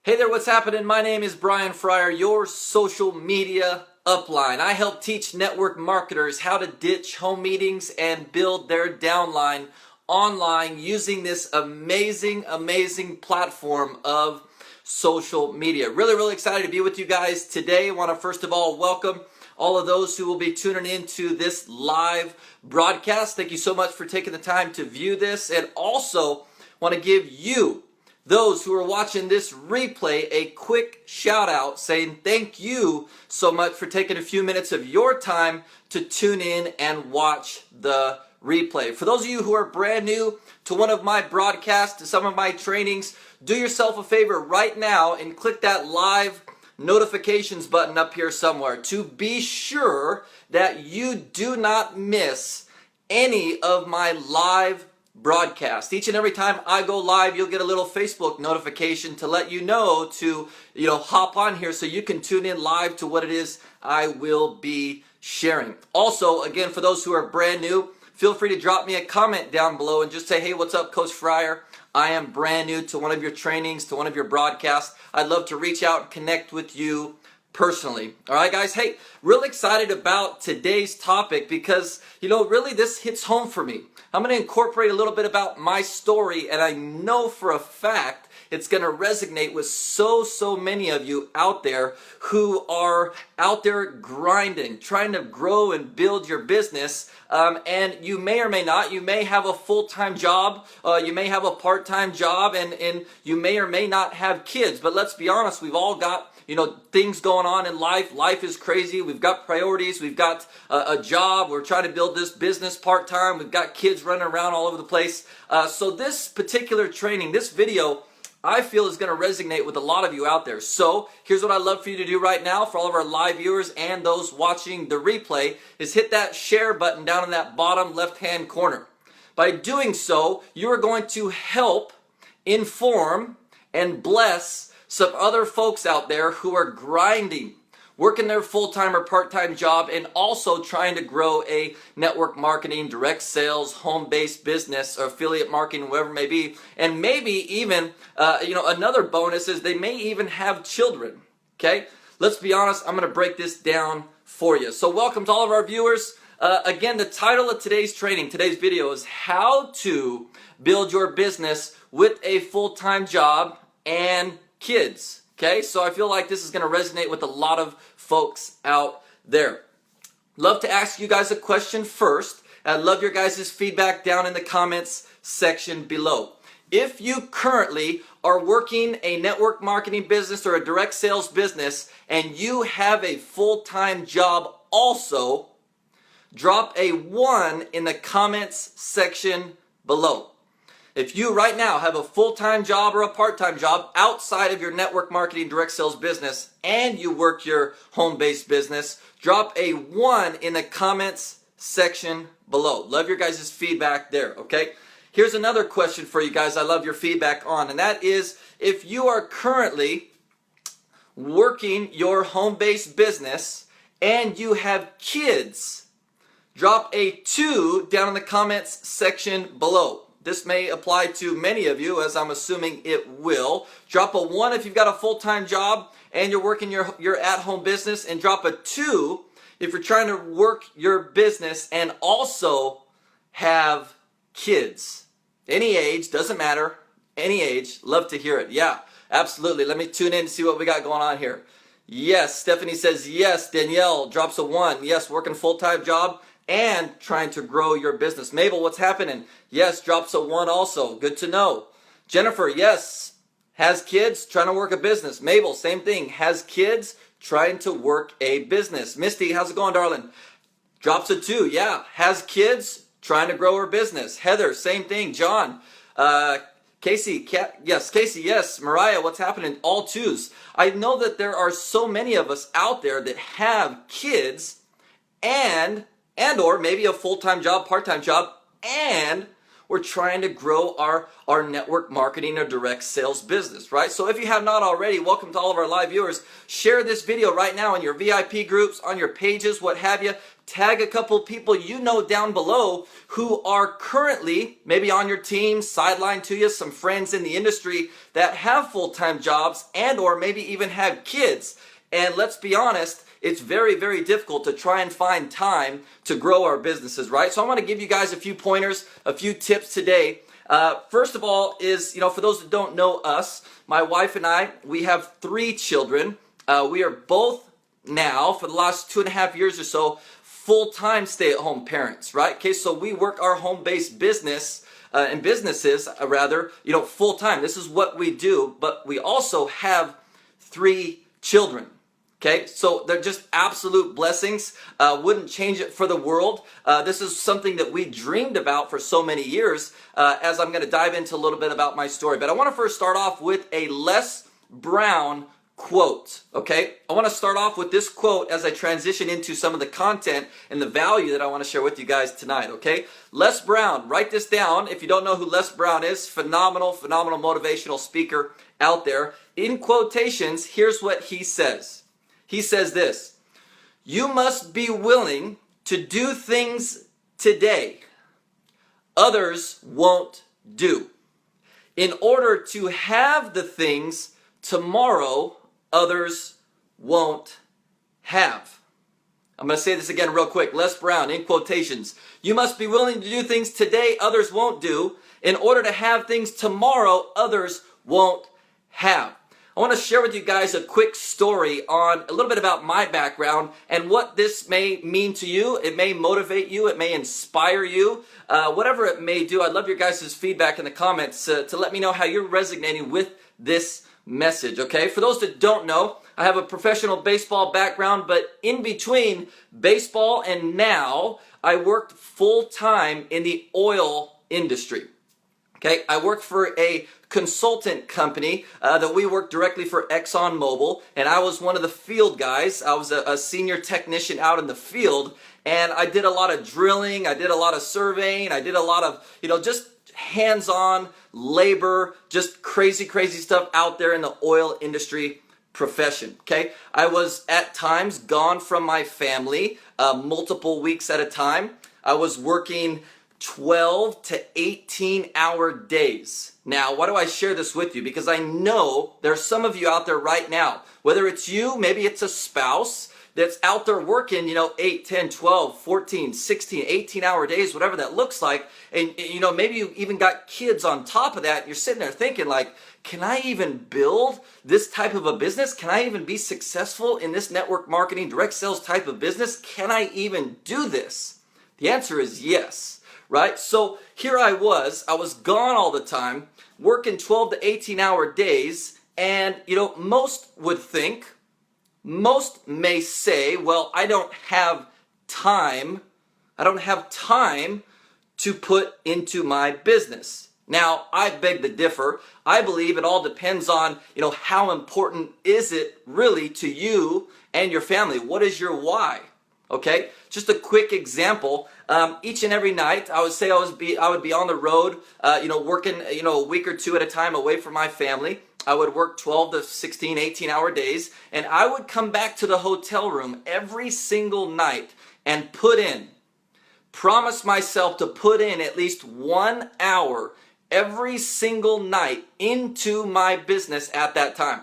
Hey there, what's happening? My name is Brian Fryer, your social media upline. I help teach network marketers how to ditch home meetings and build their downline online using this amazing platform of social media. Really excited to be with you guys today. I want to first of all welcome all of those who will be tuning into this live broadcast. Thank you so much for taking the time to view this, and also want to give you, those who are watching this replay, a quick shout out saying thank you so much for taking a few minutes of your time to tune in and watch the replay. For those of you who are brand new to one of my broadcasts, to some of my trainings, do yourself a favor right now and click that live notifications button up here somewhere to be sure that you do not miss any of my live broadcast. Each and every time I go live, you'll get a little Facebook notification to let you know to, hop on here so you can tune in live to what it is I will be sharing. Also, again, for those who are brand new, feel free to drop me a comment down below and just say, hey, what's up, Coach Fryer? I am brand new to one of your trainings, to one of your broadcasts. I'd love to reach out and connect with you personally. All right, guys. Hey, real excited about today's topic because, really this hits home for me. I'm going to incorporate a little bit about my story, and I know for a fact it's going to resonate with so many of you out there who are out there grinding, trying to grow and build your business. And you may or may not, you may have a full-time job, you may have a part-time job, and you may or may not have kids. But let's be honest, we've all got things going on in life. Life is crazy. We've got priorities. We've got a job. We're trying to build this business part-time. We've got kids running around all over the place. So this particular training, this video, I feel is going to resonate with a lot of you out there. So here's what I'd love for you to do right now for all of our live viewers and those watching the replay is hit that share button down in that bottom left-hand corner. By doing so, you are going to help inform and bless some other folks out there who are grinding, working their full-time or part-time job, and also trying to grow a network marketing, direct sales, home-based business, or affiliate marketing, whatever it may be. And maybe even, another bonus is they may even have children, okay? Let's be honest, I'm going to break this down for you. So welcome to all of our viewers. Again, the title of today's training, today's video is How to Build Your Business with a Full-Time Job and Kids. Okay, so I feel like this is going to resonate with a lot of folks out there. Love to ask you guys a question first. I'd love your guys' feedback down in the comments section below. If you currently are working a network marketing business or a direct sales business and you have a full-time job also, drop a 1 in the comments section below. If you right now have a full-time job or a part-time job outside of your network marketing direct sales business and you work your home-based business, drop a 1 in the comments section below. Love your guys' feedback there, okay? Here's another question for you guys I love your feedback on, and that is if you are currently working your home-based business and you have kids, drop a 2 down in the comments section below. This may apply to many of you, as I'm assuming it will. Drop a 1 if you've got a full-time job and you're working your at-home business, and drop a 2 if you're trying to work your business and also have kids. Any age, doesn't matter, any age, love to hear it. Yeah, absolutely. Let me tune in and see what we got going on here. Yes, Stephanie says yes. Danielle drops a 1. Yes, working full-time job and trying to grow your business. Mabel, what's happening? Yes, drops a 1 also. Good to know. Jennifer, yes, has kids, trying to work a business. Mabel, same thing, has kids, trying to work a business. Misty, how's it going, darling? Drops a 2, yeah, has kids, trying to grow her business. Heather, same thing. John, Casey, yes. Mariah, what's happening? All 2s. I know that there are so many of us out there that have kids and or maybe a full-time job, part-time job, and we're trying to grow our network marketing or direct sales business, right? So if you have not already, welcome to all of our live viewers. Share this video right now in your VIP groups, on your pages, what have you. Tag a couple people you know down below who are currently maybe on your team, sideline to you, some friends in the industry that have full-time jobs and or maybe even have kids. And let's be honest, it's very, very difficult to try and find time to grow our businesses, right? So I want to give you guys a few pointers, a few tips today. First of all is, for those that don't know us, my wife and I, we have 3 children. We are both now, for the last 2.5 years or so, full-time stay-at-home parents, right? Okay, so we work our home-based business and businesses, full-time. This is what we do, but we also have 3 children. Okay, so they're just absolute blessings. Wouldn't change it for the world. This is something that we dreamed about for so many years, as I'm going to dive into a little bit about my story. But I want to first start off with a Les Brown quote. Okay, I want to start off with this quote as I transition into some of the content and the value that I want to share with you guys tonight. Okay, Les Brown, write this down. If you don't know who Les Brown is, phenomenal motivational speaker out there. In quotations, here's what he says. He says this: you must be willing to do things today others won't do in order to have the things tomorrow others won't have. I'm going to say this again real quick. Les Brown, in quotations. You must be willing to do things today others won't do in order to have things tomorrow others won't have. I want to share with you guys a quick story on a little bit about my background and what this may mean to you. It may motivate you. It may inspire you. Whatever it may do, I'd love your guys' feedback in the comments to let me know how you're resonating with this message, okay? For those that don't know, I have a professional baseball background, but in between baseball and now, I worked full-time in the oil industry. Okay, I worked for a consultant company that we worked directly for ExxonMobil, and I was one of the field guys. I was a senior technician out in the field, and I did a lot of drilling, I did a lot of surveying, I did a lot of, just hands-on labor, just crazy stuff out there in the oil industry profession, okay? I was at times gone from my family multiple weeks at a time. I was working 12 to 18 hour days. Now, why do I share this with you? Because I know there's some of you out there right now, whether it's you, maybe it's a spouse that's out there working, 8, 10, 12, 14, 16, 18 hour days, whatever that looks like. And, maybe you even got kids on top of that. You're sitting there thinking like, can I even build this type of a business? Can I even be successful in this network marketing, direct sales type of business? Can I even do this? The answer is yes. Right? So here I was gone all the time, working 12 to 18 hour days, and most may say, well, I don't have time to put into my business. Now, I beg to differ. I believe it all depends on, how important is it really to you and your family? What is your why? Okay? Just a quick example. Each and every night, I would say I would be on the road, working, a week or two at a time away from my family. I would work 12 to 16, 18 hour days, and I would come back to the hotel room every single night and promise myself to put in at least 1 hour every single night into my business at that time.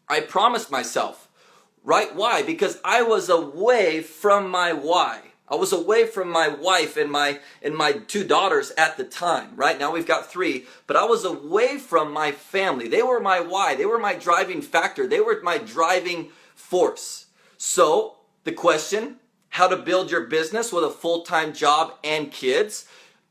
I promised myself. Right? Why? Because I was away from my why. I was away from my wife and my 2 daughters at the time. Right? Now we've got 3, but I was away from my family. They were my why. They were my driving factor. They were my driving force. So the question, how to build your business with a full-time job and kids.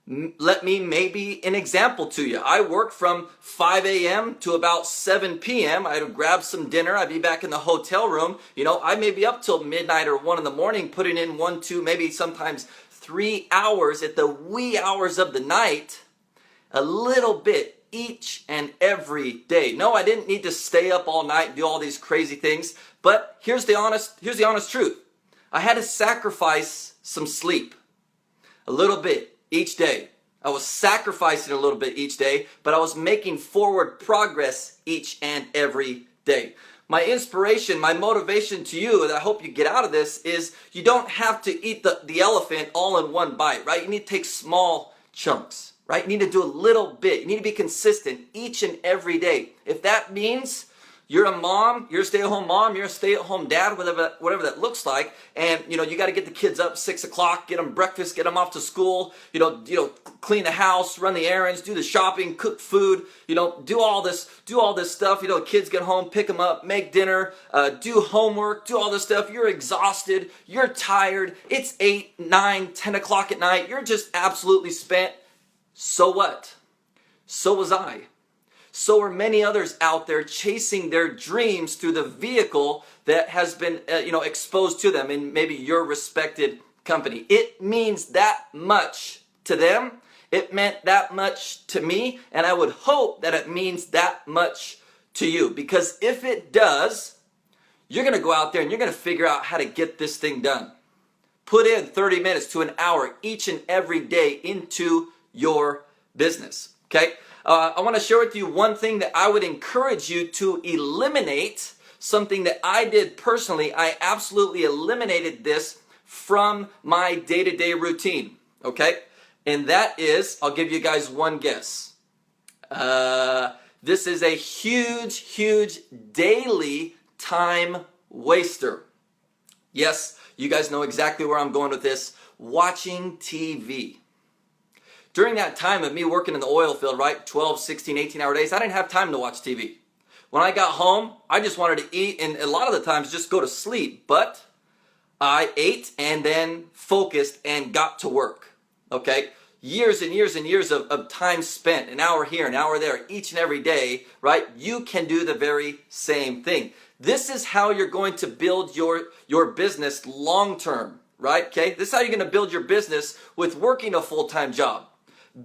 Let me maybe an example to you. I work from 5 a.m. to about 7 p.m. I'd grab some dinner. I'd be back in the hotel room. I may be up till midnight or 1 in the morning, putting in 1, 2, maybe sometimes 3 hours at the wee hours of the night, a little bit each and every day. No, I didn't need to stay up all night and do all these crazy things, but here's the honest truth. I had to sacrifice some sleep, a little bit each day. I was sacrificing a little bit each day, but I was making forward progress each and every day. My inspiration, my motivation to you, and I hope you get out of this, is you don't have to eat the elephant all in one bite, right? You need to take small chunks, right? You need to do a little bit. You need to be consistent each and every day. If that means you're a mom, you're a stay-at-home mom, you're a stay-at-home dad, whatever that looks like, and you got to get the kids up 6 o'clock, get them breakfast, get them off to school, clean the house, run the errands, do the shopping, cook food, do all this stuff. Kids get home, pick them up, make dinner, do homework, do all this stuff. You're exhausted, you're tired. It's 8, 9, 10 o'clock at night. You're just absolutely spent. So what? So was I. So are many others out there chasing their dreams through the vehicle that has been, exposed to them in maybe your respected company. It means that much to them. It meant that much to me, and I would hope that it means that much to you. Because if it does, you're going to go out there and you're going to figure out how to get this thing done. Put in 30 minutes to an hour each and every day into your business. Okay? I want to share with you one thing that I would encourage you to eliminate, something that I did personally. I absolutely eliminated this from my day-to-day routine, okay? And that is, I'll give you guys one guess. This is a huge, huge daily time waster. Yes, you guys know exactly where I'm going with this. Watching TV. During that time of me working in the oil field, right, 12, 16, 18-hour days, I didn't have time to watch TV. When I got home, I just wanted to eat and a lot of the times just go to sleep. But I ate and then focused and got to work, okay? Years and years and years of time spent, an hour here, an hour there, each and every day, right? You can do the very same thing. This is how you're going to build your business long-term, right, okay? This is how you're going to build your business with working a full-time job.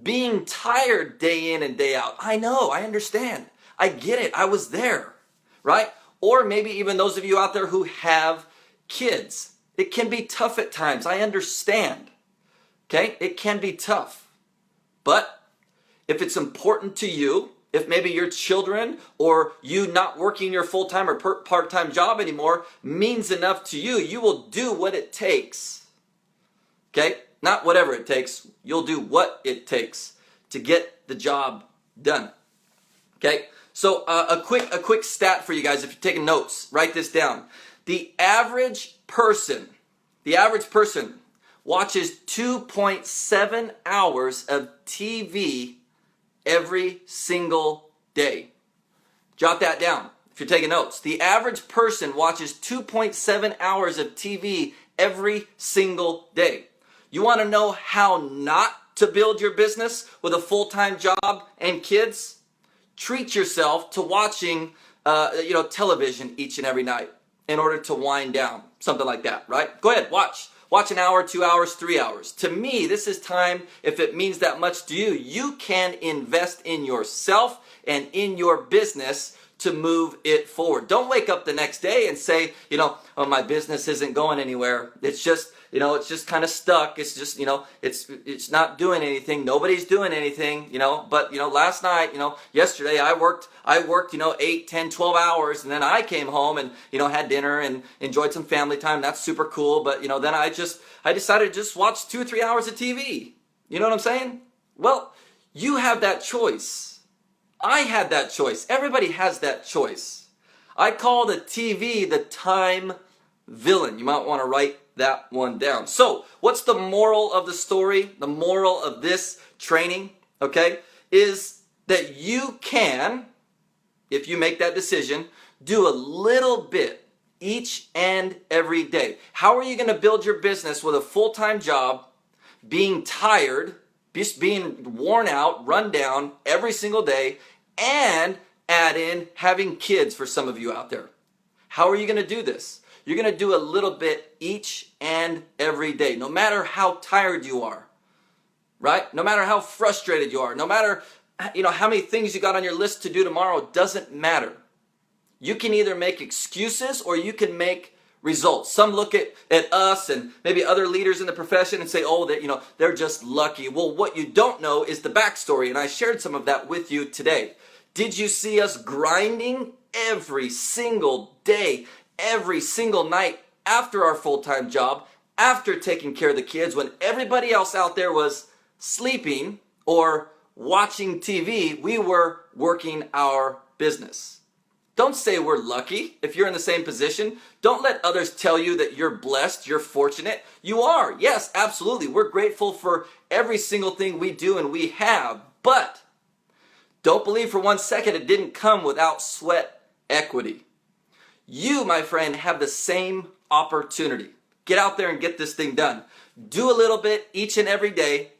Being tired day in and day out. I know, I understand. I get it. I was there, right? Or maybe even those of you out there who have kids. It can be tough at times. I understand. Okay? It can be tough. But if it's important to you, if maybe your children or you not working your full-time or part-time job anymore means enough to you, you will do what it takes. Okay? Not whatever it takes. You'll do what it takes to get the job done. Okay? So a quick stat for you guys. If you're taking notes, write this down. The average person watches 2.7 hours of TV every single day. Jot that down if you're taking notes. The average person watches 2.7 hours of TV every single day. You want to know how not to build your business with a full-time job and kids? Treat yourself to watching television each and every night in order to wind down. Something like that, right? Go ahead, watch. Watch an hour, 2 hours, 3 hours. To me, this is time, if it means that much to you, you can invest in yourself and in your business to move it forward. Don't wake up the next day and say, oh, my business isn't going anywhere. It's just kind of stuck. It's just, it's not doing anything. Nobody's doing anything, but, last night, yesterday I worked, 8, 10, 12 hours, and then I came home and, had dinner and enjoyed some family time. That's super cool. But, then I decided to just watch 2 or 3 hours of TV. You know what I'm saying? Well, you have that choice. I had that choice. Everybody has that choice. I call the TV the time villain. You might want to write that one down. So, what's the moral of the story? The moral of this training, okay, is that you can, if you make that decision, do a little bit each and every day. How are you going to build your business with a full-time job, being tired, just being worn out, run down every single day, and add in having kids for some of you out there? How are you going to do this? You're going to do a little bit each and every day, no matter how tired you are, right? No matter how frustrated you are, no matter how many things you got on your list to do tomorrow, doesn't matter. You can either make excuses or you can make results. Some look at us and maybe other leaders in the profession and say, oh, that they're just lucky. Well, what you don't know is the backstory, and I shared some of that with you today. Did you see us grinding every single day, every single night after our full-time job, after taking care of the kids, when everybody else out there was sleeping or watching TV? We were working our business. Don't say we're lucky if you're in the same position. Don't let others tell you that you're blessed, you're fortunate. You are. Yes, absolutely. We're grateful for every single thing we do and we have. But don't believe for 1 second it didn't come without sweat equity. You, my friend, have the same opportunity. Get out there and get this thing done. Do a little bit each and every day,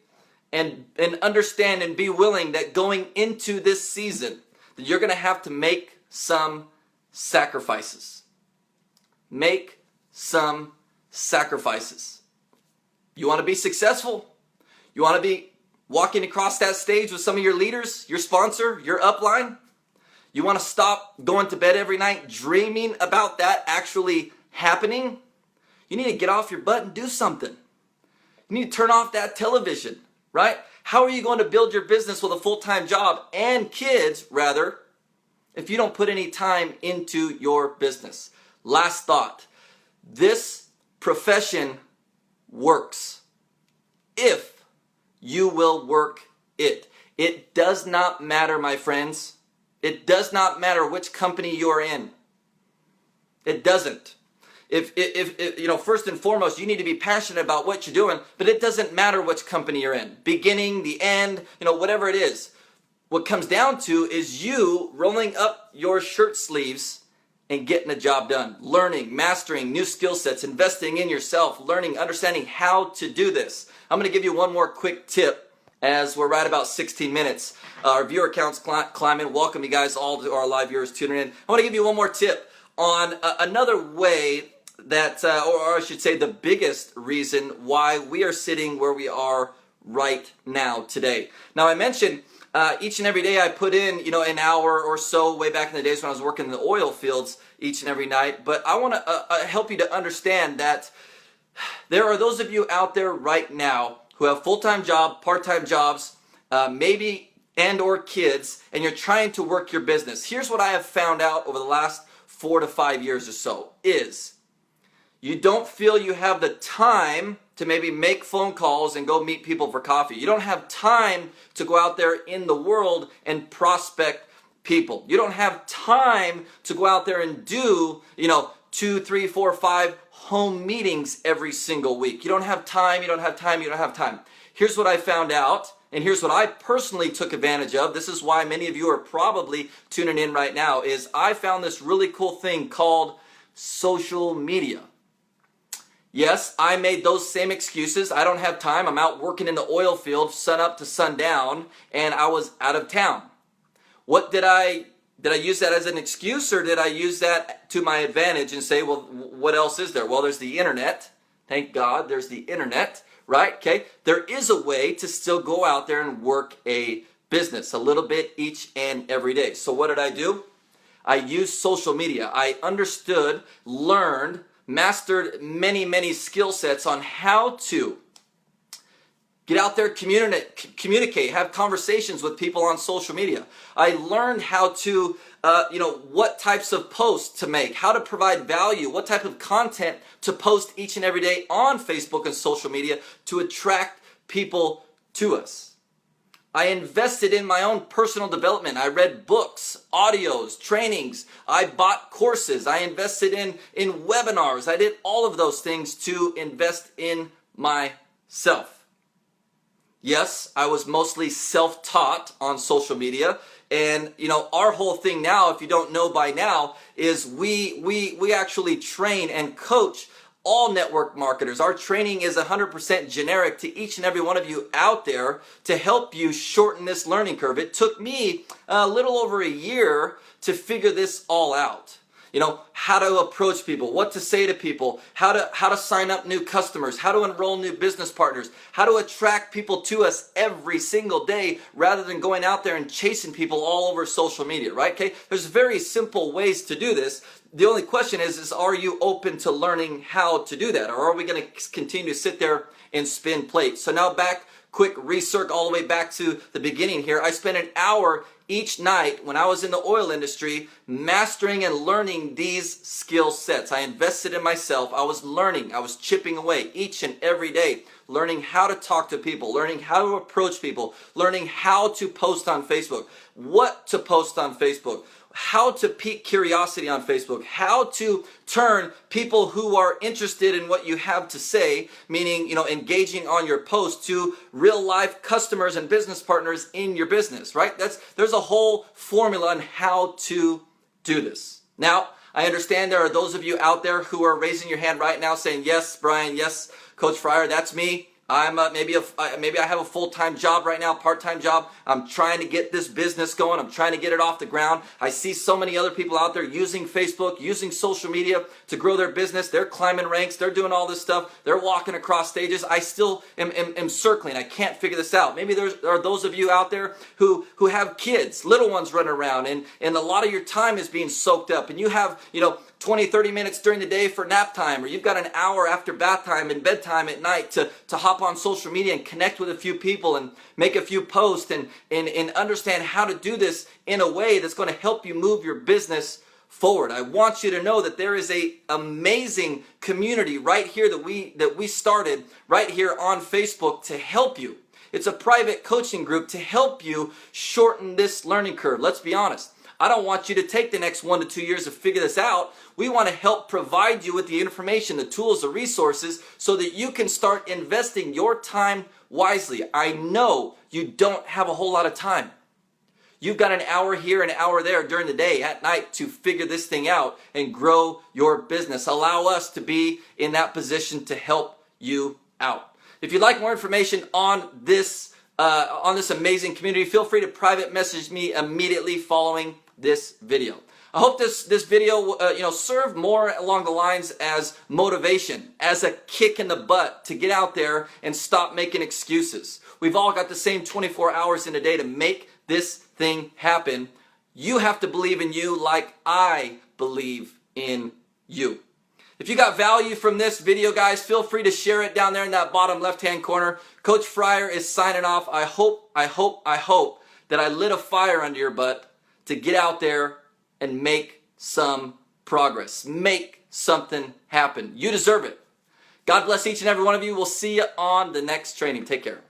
and understand and be willing that going into this season that you're going to have to make some sacrifices. Make some sacrifices. You want to be successful? You want to be walking across that stage with some of your leaders, your sponsor, your upline? You want to stop going to bed every night dreaming about that actually happening? You need to get off your butt and do something. You need to turn off that television, right? How are you going to build your business with a full-time job and kids, rather, if you don't put any time into your business? Last thought. This profession works if you will work it. It does not matter, my friends. It does not matter which company you're in. It doesn't. If first and foremost, you need to be passionate about what you're doing, but it doesn't matter which company you're in. Beginning, the end, whatever it is. What comes down to is you rolling up your shirt sleeves and getting a job done. Learning, mastering new skill sets, investing in yourself, learning, understanding how to do this. I'm going to give you one more quick tip as we're right about 16 minutes. Our viewer count's climbing. Welcome you guys all to our live viewers tuning in. I want to give you one more tip on another way that, or I should say the biggest reason why we are sitting where we are right now today. Now I mentioned each and every day I put in, an hour or so way back in the days when I was working in the oil fields each and every night. But I want to help you to understand that there are those of you out there right now who have full-time job, part-time jobs, maybe and or kids, and you're trying to work your business. Here's what I have found out over the last 4 to 5 years or so is you don't feel you have the time to maybe make phone calls and go meet people for coffee. You don't have time to go out there in the world and prospect people. You don't have time to go out there and do, 2, 3, 4, 5 home meetings every single week. You don't have time, you don't have time, you don't have time. Here's what I found out, and here's what I personally took advantage of. This is why many of you are probably tuning in right now, is I found this really cool thing called social media. Yes, I made those same excuses. I don't have time. I'm out working in the oil field, sun up to sundown, and I was out of town. What did I use that as an excuse, or did I use that to my advantage and say, well, what else is there? Well, there's the internet. Thank God there's the internet, right? Okay. There is a way to still go out there and work a business a little bit each and every day. So what did I do? I used social media. I understood, learned, mastered many skill sets on how to get out there, communicate, have conversations with people on social media. I learned how to, what types of posts to make, how to provide value, what type of content to post each and every day on Facebook and social media to attract people to us. I invested in my own personal development. I read books, audios, trainings. I bought courses. I invested in webinars. I did all of those things to invest in myself. Yes, I was mostly self-taught on social media. And, our whole thing now, if you don't know by now, is we actually train and coach all network marketers. Our training is 100% generic to each and every one of you out there to help you shorten this learning curve. It took me a little over a year to figure this all out. how to approach people, what to say to people, how to sign up new customers, how to enroll new business partners, how to attract people to us every single day rather than going out there and chasing people all over social media, right? Okay, there's very simple ways to do this. The only question is are you open to learning how to do that, or are we going to continue to sit there and spin plates? So now back, quick recirc all the way back to the beginning here. I spent an hour each night when I was in the oil industry mastering and learning these skill sets. I invested in myself. I was learning. I was chipping away each and every day, learning how to talk to people, learning how to approach people, learning how to post on Facebook, what to post on Facebook, how to pique curiosity on Facebook, how to turn people who are interested in what you have to say, meaning, engaging on your post, to real life customers and business partners in your business, right? There's a whole formula on how to do this. Now, I understand there are those of you out there who are raising your hand right now saying, yes, Brian, yes, Coach Fryer, that's me. I'm maybe I have a full-time job right now, part-time job. I'm trying to get this business going. I'm trying to get it off the ground. I see so many other people out there using Facebook, using social media to grow their business. They're climbing ranks. They're doing all this stuff. They're walking across stages. I still am circling. I can't figure this out. Maybe there are those of you out there who have kids, little ones running around, and a lot of your time is being soaked up, and you have, 20, 30 minutes during the day for nap time, or you've got an hour after bath time and bedtime at night to hop on social media and connect with a few people and make a few posts and understand how to do this in a way that's going to help you move your business forward. I want you to know that there is an amazing community right here that we started right here on Facebook to help you. It's a private coaching group to help you shorten this learning curve. Let's be honest. I don't want you to take the next 1 to 2 years to figure this out. We want to help provide you with the information, the tools, the resources, so that you can start investing your time wisely. I know you don't have a whole lot of time. You've got an hour here, an hour there during the day, at night, to figure this thing out and grow your business. Allow us to be in that position to help you out. If you'd like more information on this amazing community, feel free to private message me immediately following this video. I hope this video served more along the lines as motivation, as a kick in the butt to get out there and stop making excuses. We've all got the same 24 hours in a day to make this thing happen. You have to believe in you like I believe in you. If you got value from this video, guys, feel free to share it down there in that bottom left-hand corner. Coach Fryer is signing off. I hope that I lit a fire under your butt to get out there and make some progress. Make something happen. You deserve it. God bless each and every one of you. We'll see you on the next training. Take care.